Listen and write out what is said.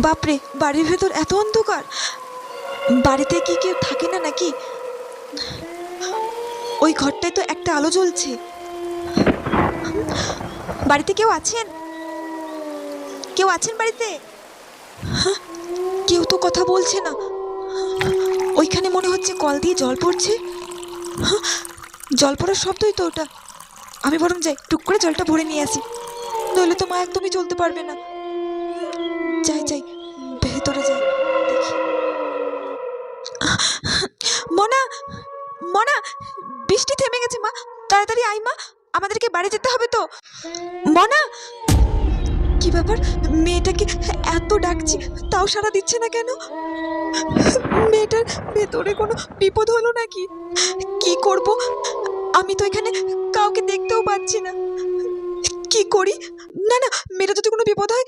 বাপরে, বাড়ির ভেতর এত অন্ধকার। বাড়িতে কি কেউ থাকে না নাকি? ওই ঘরটায় তো একটা আলো জ্বলছে। বাড়িতে কেউ আছেন? কেউ আছেন বাড়িতে? কেউ তো কথা বলছে না। ওইখানে মনে হচ্ছে কল দিয়ে জল পড়ছে। জল পড়ার শব্দই তো ওটা। আমি বরং যাই, টুক করে জলটা ভরে নিয়ে আসি, নইলে তো মা একদমই চলতে পারবে না। যাই যাই, ভেতরে যাই, দেখি। মনা, মনা, বৃষ্টি থেমে গেছে মা, তাড়াতাড়ি আই মা, আমাদেরকে বাড়ি যেতে হবে তো। মনা, কি ব্যাপার, মেয়েটাকে এত ডাকছি তাও সাড়া দিচ্ছে না কেন? মেয়েটার ভেতরে কোনো বিপদ হলো নাকি? কি করব, আমি তো এখানে কাউকে দেখতেও পাচ্ছি না। কি করি? না না, মেয়েটা যদি কোনো বিপদ হয়